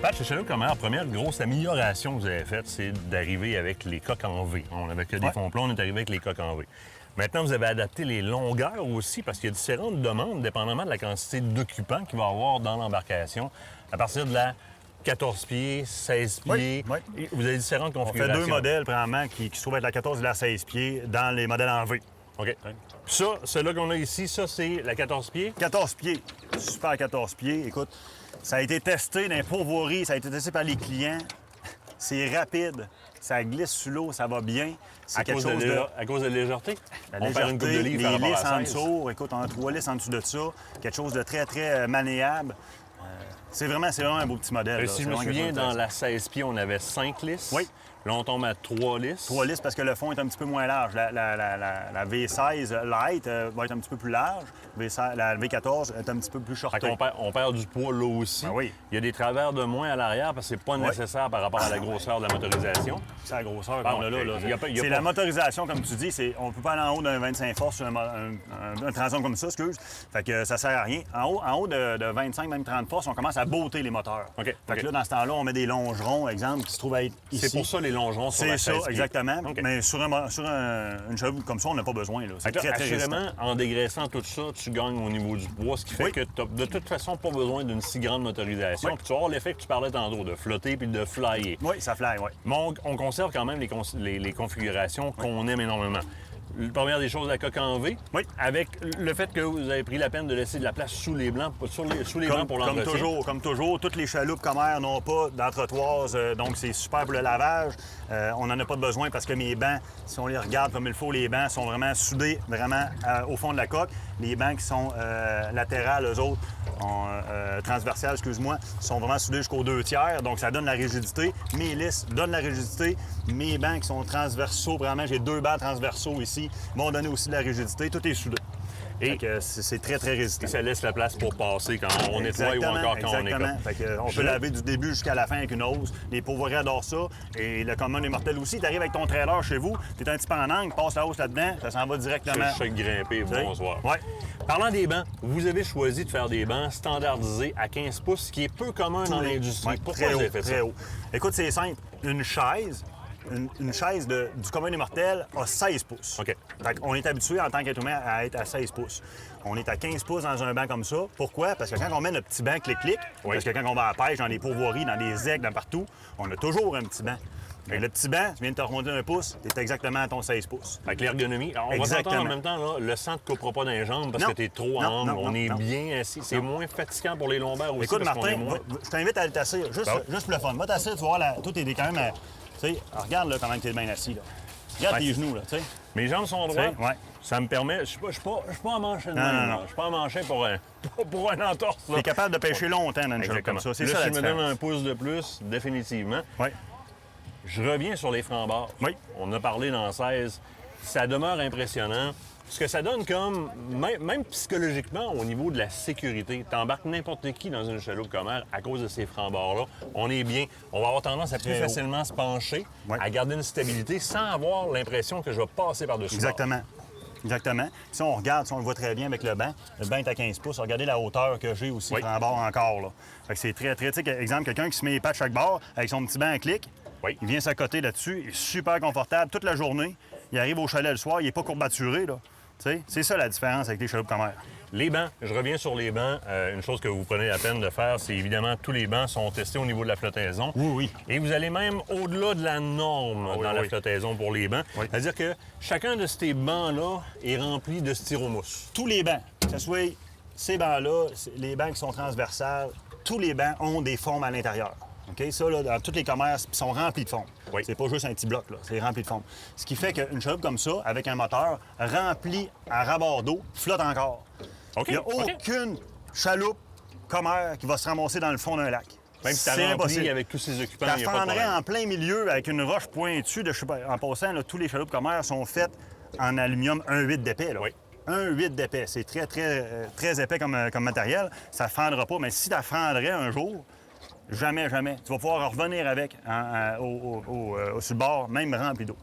Pat, chez Chaloupe Commère, première grosse amélioration que vous avez faite, c'est d'arriver avec les coques en V. On n'avait que des fonds plats, on est arrivé avec les coques en V. Maintenant, vous avez adapté les longueurs aussi parce qu'il y a différentes demandes dépendamment de la quantité d'occupants qu'il va y avoir dans l'embarcation. À partir de la 14 pieds, 16 pieds, vous avez différentes configurations. On fait deux modèles, premièrement, qui se trouvent être la 14 et la 16 pieds dans les modèles en V. OK. Ça, celui-là qu'on a ici, ça, c'est la 14 pieds? 14 pieds. Super 14 pieds. Écoute, ça a été testé dans les pourvoiries, ça a été testé par les clients. C'est rapide, ça glisse sur l'eau, ça va bien. C'est quelque chose de... À cause de la légèreté? La on perd une coupe de livres par les rapport lisses à en 16. dessous, écoute, on a 3 lisses en dessous de ça. Quelque chose de très, très maniable. C'est vraiment un beau petit modèle. Si je me souviens, dans la 16 pieds, on avait 5 lisses. Oui. Là, on tombe à 3 lisses. 3 lisses parce que le fond est un petit peu moins large. La V16 Light va être un petit peu plus large. La V14 est un petit peu plus shortée. On perd du poids là aussi. Ah oui. Il y a des travers de moins à l'arrière parce que c'est pas nécessaire par rapport à la grosseur de la motorisation. C'est la grosseur qu'on a là. C'est la motorisation, comme tu dis. On ne peut pas aller en haut d'un 25 forces sur un transom comme ça, excuse. Fait que ça sert à rien. En haut de 25, même 30 forces, on commence à botter les moteurs. OK. Fait que là, dans ce temps-là, on met des longerons, exemple, qui se trouvent à être ici. C'est pour ça les longerons sur la 16 C'est ça, exactement. OK. Mais sur une chaloupe comme ça, on n'a pas besoin. C'est très, très assurément, résistant. en dégraissant tout ça, tu gagnes au niveau du poids, ce qui fait que tu n'as de toute façon pas besoin d'une si grande motorisation. Puis tu vas avoir l'effet que tu parlais tantôt, de flotter puis de flyer. Oui, ça fly, oui. Mais on conserve quand même les configurations qu'on aime énormément. La première des choses, la coque en V. Oui. Avec le fait que vous avez pris la peine de laisser de la place sous les blancs, sous les blancs pour l'entretien. Comme toujours, toutes les chaloupes commères n'ont pas d'entretoise, donc c'est super pour le lavage. On n'en a pas besoin parce que mes bancs, si on les regarde comme il faut, les bancs sont vraiment soudés au fond de la coque. Les bancs qui sont latérales, eux autres, transversales, excuse-moi, sont vraiment soudés jusqu'aux 2/3, donc ça donne la rigidité. Mes lisses donnent la rigidité. Mes bancs qui sont transversaux, vraiment, j'ai 2 bancs transversaux ici, vont donner aussi de la rigidité. Tout est soudé. Et c'est très, très résistant. Et ça laisse la place pour passer quand on nettoie ou encore quand on écope. Fait que on peut laver du début jusqu'à la fin avec une hose. Les pourvoiries adorent ça. Et le commun des mortels aussi. Tu arrives avec ton trailer chez vous, tu es un petit peu en angle, passe la hose là-dedans, ça s'en va directement. Je sais grimper, bonsoir. Ouais. Parlant des bancs, vous avez choisi de faire des bancs standardisés à 15 pouces, ce qui est peu commun dans l'industrie. Ouais, Pourquoi vous avez fait ça? Très haut. Écoute, c'est simple. Une chaise du commun des mortels a 16 pouces. OK. On est habitué en tant qu'être humain à être à 16 pouces. On est à 15 pouces dans un banc comme ça. Pourquoi? Parce que quand on met notre petit banc clic-clic, parce que quand on va à la pêche, dans les pourvoiries, dans les aigles, partout, on a toujours un petit banc. Et le petit banc, tu viens de te remonter un pouce, tu es exactement à ton 16 pouces. Avec l'ergonomie. On va s'entendre en même temps, là, le sang ne te coupera pas dans les jambes parce que tu es trop en angle. On est bien assis. C'est moins fatigant pour les lombaires aussi. Écoute, parce Martin, je t'invite à aller t'asseoir. Juste pour le fun. Va t'asseoir, tu vois, tout est quand même... Tu sais, regarde là, comment tu es bien assis. Là. Regarde tes genoux, là, tu sais. Mes jambes sont droites. Ouais. Ça me permet... Je suis pas en manché de même. Je suis pas en manché pour un entorse. Tu es capable de pêcher longtemps dans une chaloupe comme ça. C'est là, ça, si la je me donne différence. un pouce de plus, définitivement. Oui. Je reviens sur les francs-barres. Oui. On a parlé dans 16. Ça demeure impressionnant. Ce que ça donne comme, même psychologiquement, au niveau de la sécurité, t'embarques n'importe qui dans une chaloupe commère à cause de ces francs-barres-là. On est bien. On va avoir tendance à plus facilement se pencher, à garder une stabilité sans avoir l'impression que je vais passer par-dessus. Exactement. Exactement. Si on regarde, si on le voit très bien avec le banc est à 15 pouces. Regardez la hauteur que j'ai aussi, franc-barre encore. Là. Fait que c'est très, très... Tu sais, exemple, quelqu'un qui se met les pattes chaque barre avec son petit banc à clic, il vient s'accoter là-dessus, il est super confortable toute la journée. Il arrive au chalet le soir, il n'est pas courbaturé, là. C'est ça la différence avec les chaloupes commères. Les bancs, je reviens sur les bancs. Une chose que vous prenez la peine de faire, c'est évidemment tous les bancs sont testés au niveau de la flottaison. Oui. Et vous allez même au-delà de la norme dans la flottaison pour les bancs. C'est-à-dire que chacun de ces bancs-là est rempli de styromousse. Tous les bancs, que ce soit ces bancs-là, les bancs qui sont transversales, tous les bancs ont des formes à l'intérieur. OK? Ça, là, dans tous les commerces, ils sont remplis de foam. C'est pas juste un petit bloc, là. C'est rempli de foam. Ce qui fait qu'une chaloupe comme ça, avec un moteur rempli à ras-bord d'eau, flotte encore. Il n'y a aucune chaloupe commère qui va se ramasser dans le fond d'un lac. Même si t'as rempli avec tous ces occupants, il n'y a pas de fendrait problème. en plein milieu avec une roche pointue. Je sais pas, en passant, là, tous les chaloupes commères sont faites en aluminium 1,8 d'épais. Là. 1,8 d'épais. C'est très, très, très épais comme matériel. Ça ne fendra pas. Mais si ça fendrait un jour, jamais. Tu vas pouvoir revenir avec sur le bord, même rempli d'eau.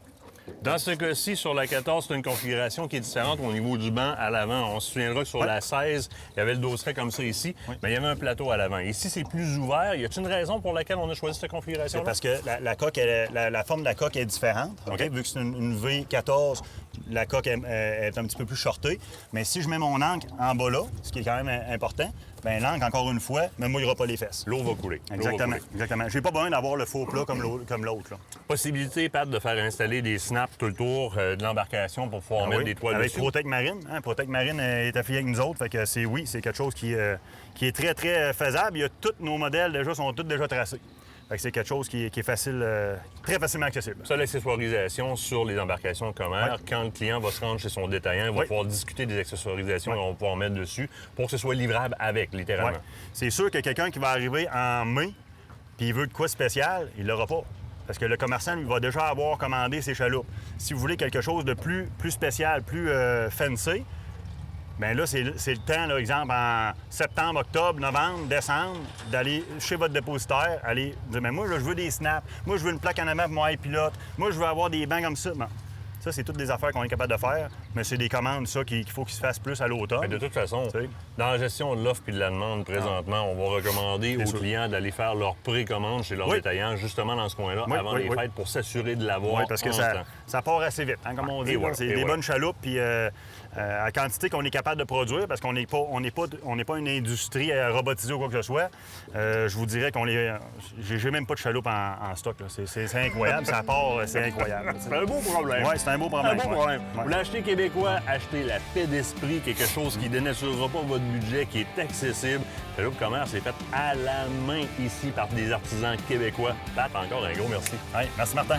Dans ce cas-ci, sur la 14, c'est une configuration qui est différente au niveau du banc à l'avant. On se souviendra que sur la 16, il y avait le dosseret comme ça ici, mais il y avait un plateau à l'avant. Ici, c'est plus ouvert. Y a-t-il une raison pour laquelle on a choisi cette configuration-là? Parce que la coque, la forme de la coque est différente. OK? Vu que c'est une V14, la coque est un petit peu plus shortée. Mais si je mets mon ancre en bas là, ce qui est quand même important, bien l'ancre, encore une fois, ne mouillera pas les fesses. L'eau va couler. Exactement. Exactement. J'ai pas besoin d'avoir le faux plat comme l'autre. Là. Possibilité, Pat, de faire installer des snaps tout le tour de l'embarcation pour pouvoir mettre des toiles avec dessus. Protect Marine. Hein? Protect Marine est affilié avec nous autres. Fait que c'est quelque chose qui est très, très faisable. Il y a tous nos modèles déjà sont tous déjà tracés. Fait que c'est quelque chose qui est facile, très facilement accessible. Ça, l'accessoirisation sur les embarcations commerce, quand le client va se rendre chez son détaillant, il va pouvoir discuter des accessoirisations qu'on va pouvoir mettre dessus pour que ce soit livrable avec, littéralement. C'est sûr que quelqu'un qui va arriver en mai puis il veut de quoi spécial, il l'aura pas. Parce que le commerçant, lui, va déjà avoir commandé ses chaloupes. Si vous voulez quelque chose de plus spécial, plus fancy, bien là, c'est le temps, là, exemple, en septembre, octobre, novembre, décembre, d'aller chez votre dépositaire, aller dire, mais moi, là, je veux des snaps, moi, je veux une plaque en avant pour mon iPilot, moi, je veux avoir des bancs comme ça. Bon. Ça, c'est toutes des affaires qu'on est capable de faire, mais c'est des commandes, ça, qu'il faut qu'ils se fassent plus à l'automne. Mais de toute façon, dans la gestion de l'offre et de la demande présentement, on va recommander aux clients d'aller faire leur précommande chez leur détaillant, justement dans ce coin-là, avant les fêtes, pour s'assurer de l'avoir. Oui, parce que ça part assez vite, hein, comme on dit. C'est des bonnes chaloupes, puis à quantité qu'on est capable de produire, parce qu'on n'est pas une industrie robotisée ou quoi que ce soit. Je vous dirais j'ai même pas de chaloupe en stock. C'est incroyable, ça part, c'est incroyable. C'est un beau problème. Oui, c'est un beau problème. Un beau problème. Vous voulez acheter québécois, achetez la paix d'esprit, quelque chose qui ne dénaturera pas votre budget, qui est accessible. Chaloupe Commerce est faite à la main ici par des artisans québécois. Pat, encore un gros merci. Oui, merci Martin.